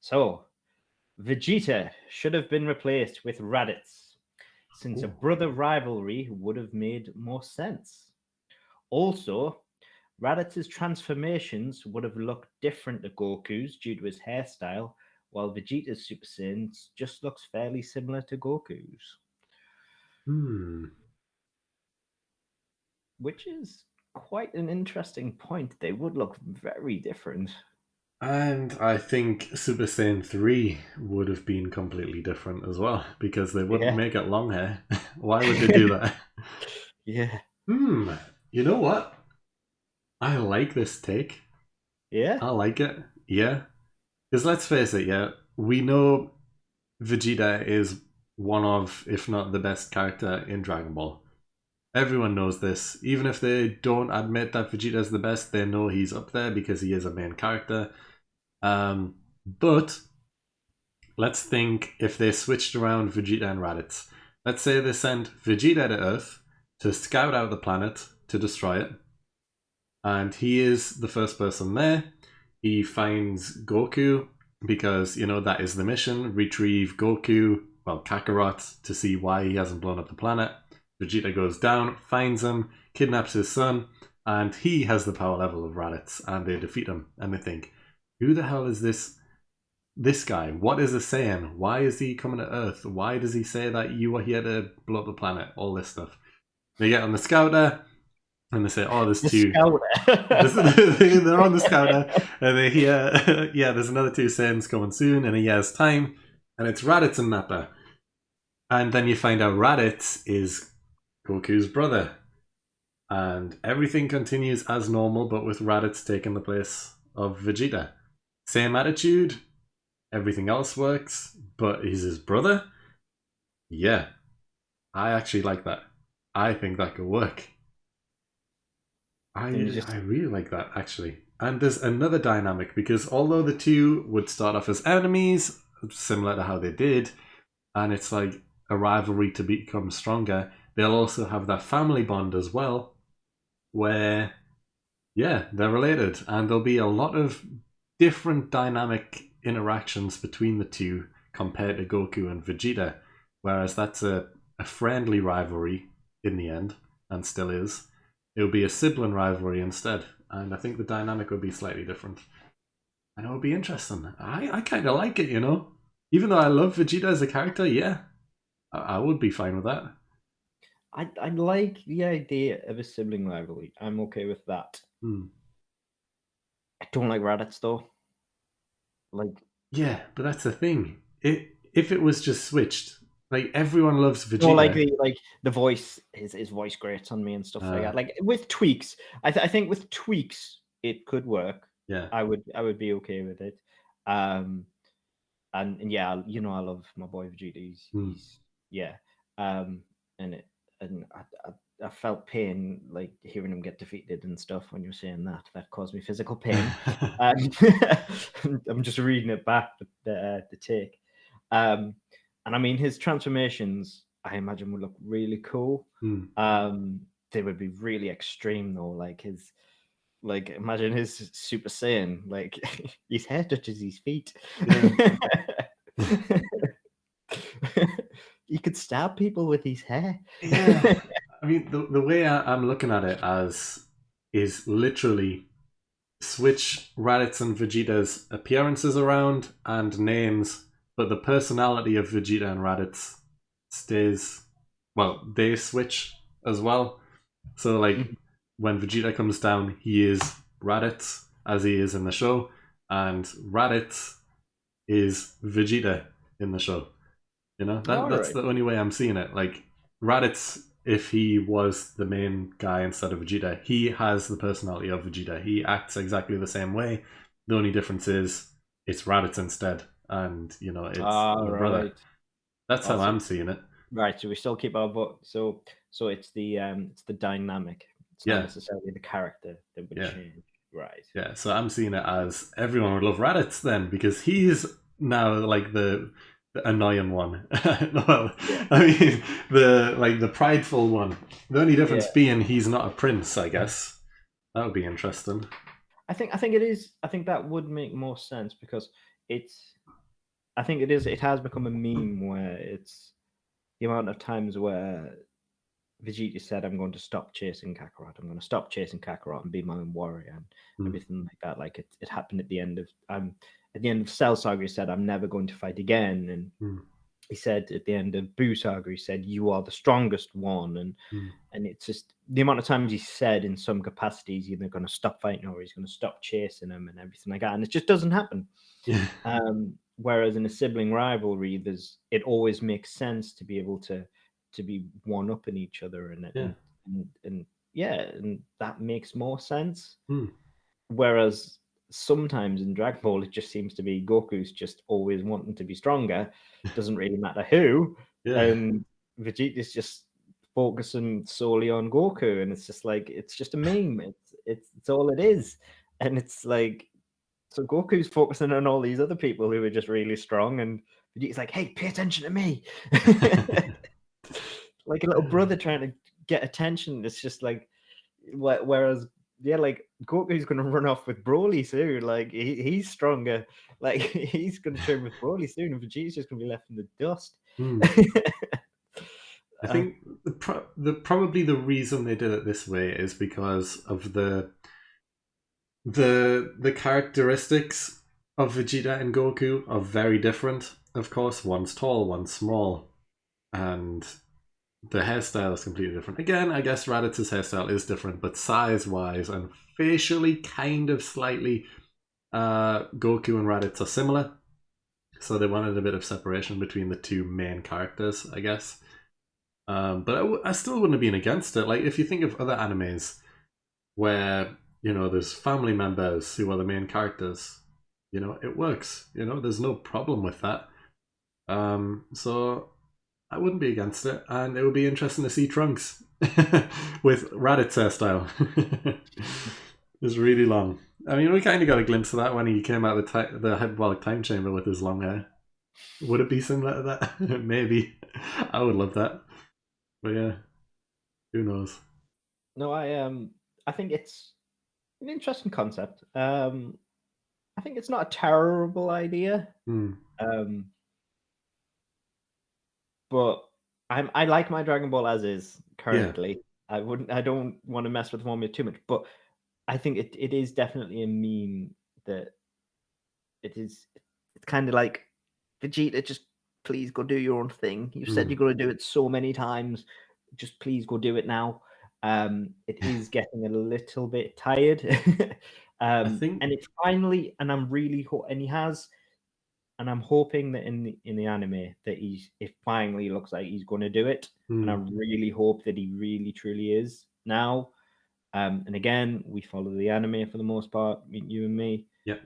So, Vegeta should have been replaced with Raditz, since a Ooh. brother rivalry would have made more sense. Also, Raditz's transformations would have looked different to Goku's due to his hairstyle, while Vegeta's Super Saiyan just looks fairly similar to Goku's. Which is quite an interesting point. They would look very different. And I think Super Saiyan 3 would have been completely different as well, because they wouldn't Yeah. make it long hair. Why would they do that? Yeah. You know what? I like this take. Yeah. I like it. Yeah. Because let's face it, yeah, we know Vegeta is one of, if not the best character in Dragon Ball. Everyone knows this. Even if they don't admit that Vegeta is the best, they know he's up there because he is a main character. But let's think if they switched around Vegeta and Raditz. Let's say they sent Vegeta to Earth to scout out the planet to destroy it. And he is the first person there. He finds Goku because, you know, that is the mission. Retrieve Goku, well, Kakarot, to see why he hasn't blown up the planet. Vegeta goes down, finds him, kidnaps his son, and he has the power level of Raditz, and they defeat him. And they think, who the hell is this guy? What is he saying? Why is he coming to Earth? Why does he say that you are here to blow up the planet? All this stuff. They get on the scouter, and they say, oh, there's two. They're on the scouter, and they hear, yeah, there's another two Saiyans coming soon in a year's time, and it's Raditz and Nappa. And then you find out Raditz is Goku's brother. And everything continues as normal, but with Raditz taking the place of Vegeta. Same attitude, everything else works, but he's his brother? Yeah. I actually like that. I think that could work. I really like that, actually. And there's another dynamic, because although the two would start off as enemies, similar to how they did, and it's like a rivalry to become stronger, they'll also have that family bond as well, where, yeah, they're related, and there'll be a lot of different dynamic interactions between the two compared to Goku and Vegeta, whereas that's a friendly rivalry in the end, and still is. It would be a sibling rivalry instead, and I think the dynamic would be slightly different. And it would be interesting. I kind of like it, you know? Even though I love Vegeta as a character, yeah, I would be fine with that. I like the idea of a sibling rivalry. I'm okay with that. I don't like Raditz though. Like, yeah, but that's the thing. If it was just switched, like everyone loves Vegeta. No, like the voice, his voice grates on me and stuff like that. Like with tweaks, I think with tweaks it could work. Yeah, I would be okay with it. And yeah, you know, I love my boy Vegeta. He's yeah. And I felt pain like hearing him get defeated and stuff when you were saying that. That caused me physical pain. I'm just reading it back the take. And I mean, his transformations, I imagine, would look really cool. They would be really extreme, though. Like imagine his Super Saiyan, like his hair touches his feet. Yeah. He could stab people with his hair. Yeah. I mean, the way I'm looking at it as is literally switch Raditz and Vegeta's appearances around and names, but the personality of Vegeta and Raditz stays, well, they switch as well. So, like, when Vegeta comes down, he is Raditz, as he is in the show, and Raditz is Vegeta in the show. You know, that's the only way I'm seeing it. Like, Raditz, if he was the main guy instead of Vegeta, he has the personality of Vegeta. He acts exactly the same way. The only difference is it's Raditz instead, and you know it's the brother. That's how I'm seeing it. Right. So we still keep our vote. So it's the dynamic. It's not necessarily the character that would change. Right. Yeah. So I'm seeing it as everyone would love Raditz then, because he's now like the annoying one. Well, I mean the prideful one. The only difference being he's not a prince, I guess. That would be interesting. I think it is. I think that would make more sense because it's I think it is. It has become a meme where it's the amount of times where Vegeta said, "I'm going to stop chasing Kakarot. I'm going to stop chasing Kakarot and be my own warrior," and everything like that. Like it happened at the end of Cell Saga. He said, "I'm never going to fight again," and he said at the end of Boo Saga, he said, "You are the strongest one," and it's just the amount of times he said in some capacities he's either going to stop fighting or he's going to stop chasing him and everything like that, and it just doesn't happen. Yeah. Whereas in a sibling rivalry, it always makes sense to be able to be one up in each other, and that makes more sense. Whereas sometimes in Dragon Ball, it just seems to be Goku's just always wanting to be stronger. Doesn't really matter who, and Vegeta's just focusing solely on Goku, and it's just like it's just a meme. It's all it is, and it's like so Goku's focusing on all these other people who are just really strong, and Vegeta's like, "Hey, pay attention to me." Like a little brother trying to get attention. It's just like, whereas, like Goku's going to run off with Broly soon. Like he's stronger. Like he's going to train with Broly soon, and Vegeta's just going to be left in the dust. I think probably the reason they did it this way is because of the characteristics of Vegeta and Goku are very different. Of course, one's tall, one's small, and the hairstyle is completely different. Again, I guess Raditz's hairstyle is different, but size-wise and facially kind of slightly, Goku and Raditz are similar. So they wanted a bit of separation between the two main characters, I guess. But I still wouldn't have been against it. Like, if you think of other animes where, there's family members who are the main characters, it works. There's no problem with that. So I wouldn't be against it, and it would be interesting to see Trunks with Raditz hairstyle. It's really long. I mean, we kind of got a glimpse of that when he came out of the hyperbolic time chamber with his long hair. Would it be similar to that? Maybe. I would love that. But yeah, who knows? No, I think it's an interesting concept. I think it's not a terrible idea. But I like my Dragon Ball as is currently. Yeah. I don't want to mess with the formula too much, but I think it is definitely a meme that it's kind of like Vegeta, just please go do your own thing. You said you're going to do it so many times. Just please go do it now. It is getting a little bit tired. I think, and it's finally, and I'm really and he has. And I'm hoping that in the anime that it finally looks like he's going to do it. And I really hope that he really truly is now. And again, we follow the anime for the most part, you and me. Yeah.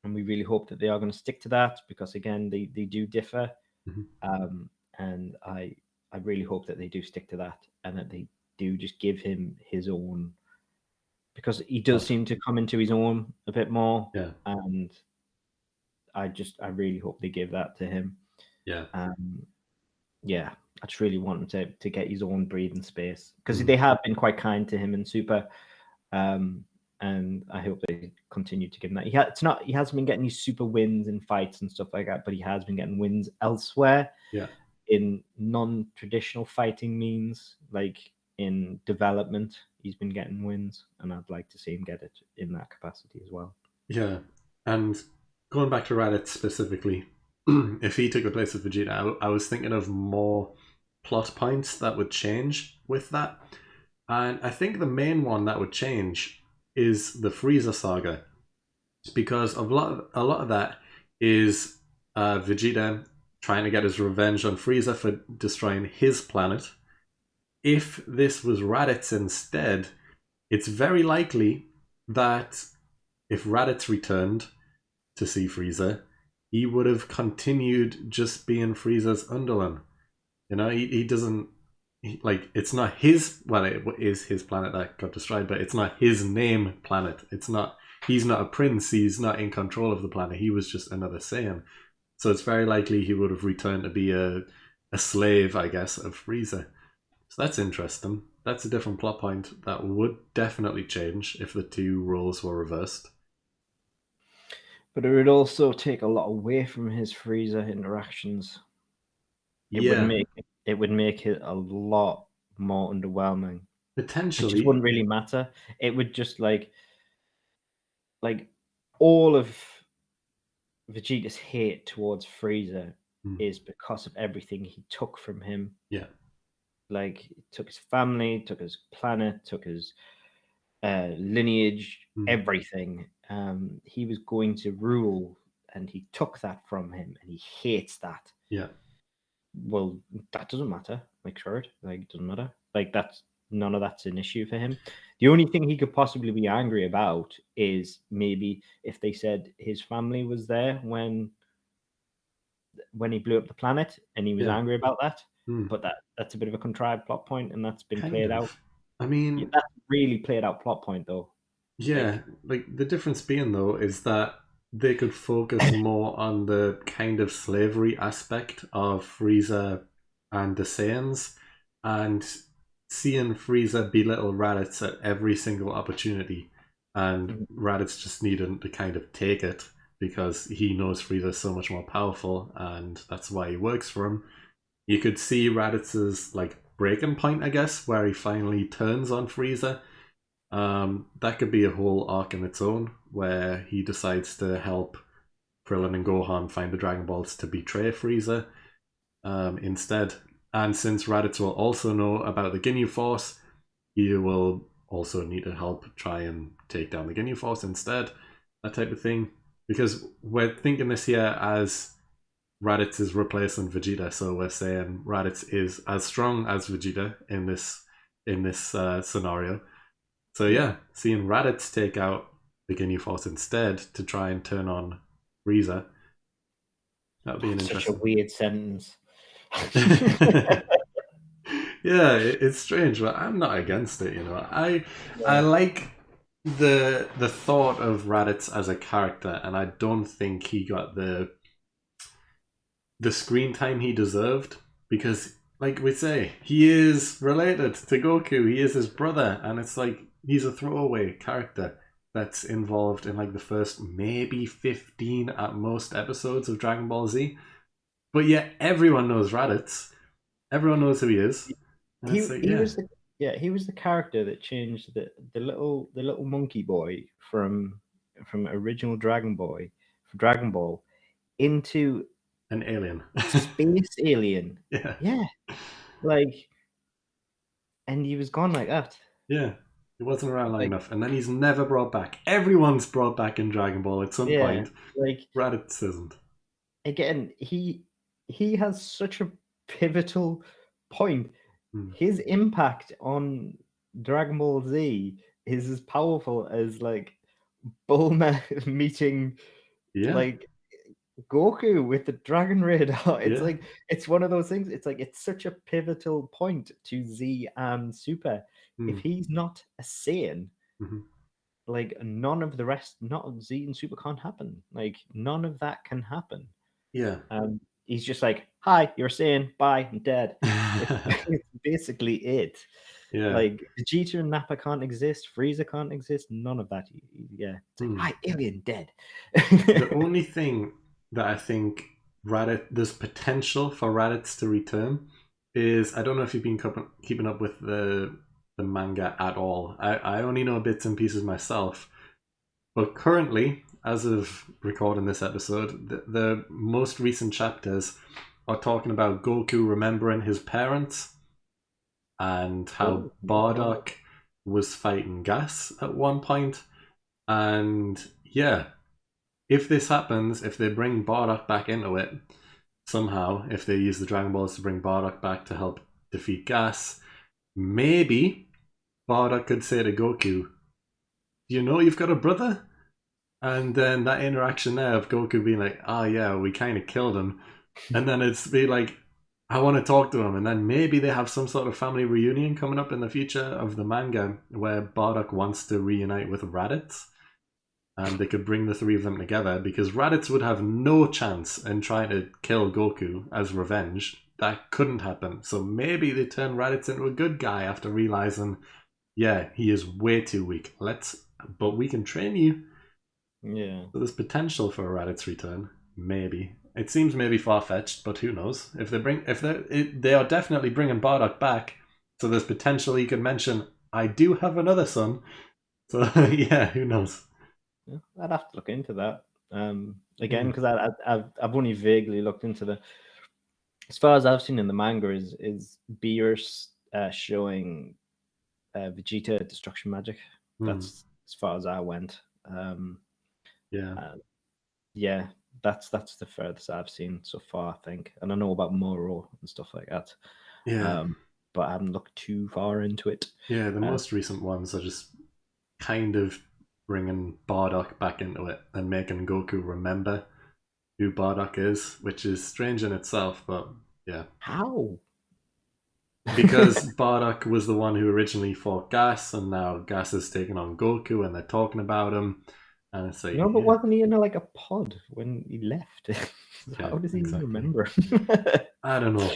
And we really hope that they are going to stick to that because again, they do differ. And I really hope that they do stick to that and that they do just give him his own, because he does seem to come into his own a bit more. Yeah. And I really hope they give that to him. Yeah. Yeah, I just really want him to get his own breathing space because they have been quite kind to him in Super, and I hope they continue to give him that. He hasn't been getting these super wins in fights and stuff like that, but he has been getting wins elsewhere. Yeah. In non-traditional fighting means, like in development, he's been getting wins, and I'd like to see him get it in that capacity as well. Yeah, and going back to Raditz specifically, if he took the place of Vegeta, I was thinking of more plot points that would change with that. And I think the main one that would change is the Frieza saga. Because a lot of that is Vegeta trying to get his revenge on Frieza for destroying his planet. If this was Raditz instead, it's very likely that if Raditz returned to see Frieza, he would have continued just being Frieza's underling. He doesn't, it's not his, well, it is his planet that got destroyed, but it's not his name planet. He's not a prince, he's not in control of the planet, he was just another Saiyan. So it's very likely he would have returned to be a slave, I guess, of Frieza. So that's interesting. That's a different plot point that would definitely change if the two roles were reversed. But it would also take a lot away from his Frieza interactions. It would Yeah, make it a lot more underwhelming. It just potentially. wouldn't really matter. It would just like all of Vegeta's hate towards Frieza is because of everything he took from him. Yeah. Like, he took his family, took his planet, took his lineage, everything. He was going to rule, and he took that from him, and he hates that. Yeah. Well, that doesn't matter. Like, sure, like, it doesn't matter. Like, none of that's an issue for him. The only thing he could possibly be angry about is maybe if they said his family was there when he blew up the planet, and he was Yeah. angry about that. But that's a bit of a contrived plot point, and that's been Kind played of. out. I mean, That's really played out plot point, though. yeah, like the difference being though is that they could focus more on the kind of slavery aspect of Frieza and the Saiyans, and seeing Frieza belittle Raditz at every single opportunity, and Raditz just needing to kind of take it because he knows Frieza's so much more powerful, and that's why he works for him. You could see Raditz's like breaking point, I guess, where he finally turns on Frieza. That could be a whole arc in its own, where he decides to help Krillin and Gohan find the Dragon Balls to betray Frieza instead. And since Raditz will also know about the Ginyu Force, he will also need to help try and take down the Ginyu Force instead. That type of thing. Because we're thinking this here as Raditz is replacing Vegeta, so we're saying Raditz is as strong as Vegeta in this scenario. So yeah, seeing Raditz take out the Ginyu Force instead to try and turn on Frieza, that would be an interesting. Such a weird sentence. Yeah, it's strange, but I'm not against it. I like the thought of Raditz as a character, and I don't think he got the screen time he deserved because, like we say, he is related to Goku. He is his brother, and it's like he's a throwaway character that's involved in like the first maybe 15 at most episodes of Dragon Ball Z. But yet everyone knows Raditz. Everyone knows who he is. He was the character that changed the little monkey boy from original Dragon Ball into an alien. Space alien. Yeah. Like, and he was gone like that. Yeah. He wasn't around long enough, and then he's never brought back. Everyone's brought back in Dragon Ball at some point. Like, Raditz isn't. Again, he has such a pivotal point. His impact on Dragon Ball Z is as powerful as like Bulma meeting like Goku with the Dragon Radar. It's like it's one of those things. It's like it's such a pivotal point to Z and Super. If he's not a Saiyan, like none of the rest, not Z and Super can't happen. Like none of that can happen. Yeah. He's just like, "Hi, you're Saiyan. Bye, I'm dead." It's basically it. Yeah. Like Vegeta and Nappa can't exist. Frieza can't exist. None of that. Yeah. It's like, "Hi, alien, dead." The only thing that I think there's potential for Raditz to return is, I don't know if you've been keeping up with the manga at all. I only know bits and pieces myself, but currently, as of recording this episode, the most recent chapters are talking about Goku remembering his parents and how Bardock was fighting Gas at one point. And yeah, if this happens, if they bring Bardock back into it somehow, if they use the Dragon Balls to bring Bardock back to help defeat Gas, maybe Bardock could say to Goku, "You know you've got a brother?" And then that interaction there of Goku being like, "Oh yeah, we kind of killed him," and then it's be like, "I want to talk to him," and then maybe they have some sort of family reunion coming up in the future of the manga where Bardock wants to reunite with Raditz, and they could bring the three of them together, because Raditz would have no chance in trying to kill Goku as revenge. That couldn't happen. So maybe they turn Raditz into a good guy after realizing, yeah, he is way too weak. But we can train you. Yeah. So there's potential for a Raditz return. Maybe. It seems maybe far-fetched, but who knows? If they are definitely bringing Bardock back, so there's potential he could mention, I do have another son. So yeah, who knows? Yeah, I'd have to look into that. Again, because I've only vaguely looked into the. As far as I've seen in the manga, is Beerus showing Vegeta destruction magic. That's as far as I went. Yeah. Yeah, that's the furthest I've seen so far, I think. And I know about Moro and stuff like that. Yeah. But I haven't looked too far into it. Yeah, the most recent ones are just kind of bringing Bardock back into it and making Goku remember who Bardock is, which is strange in itself, but yeah. How? Because Bardock was the one who originally fought Gas, and now Gas is taking on Goku, and they're talking about him, and it's like, no, but wasn't he in like a pod when he left? How does he remember? I don't know.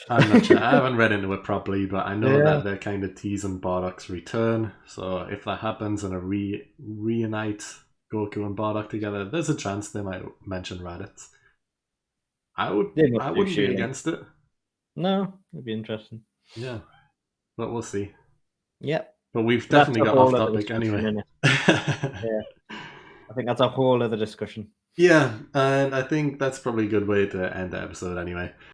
I'm not sure. I haven't read into it properly, but I know that they're kind of teasing Bardock's return. So if that happens and reunite Goku and Bardock together, there's a chance they might mention Raditz. I wouldn't be against it. No, it'd be interesting. Yeah, but we'll see. Yep. But we've definitely got off topic anyway. Yeah, I think that's a whole other discussion. Yeah, and I think that's probably a good way to end the episode anyway.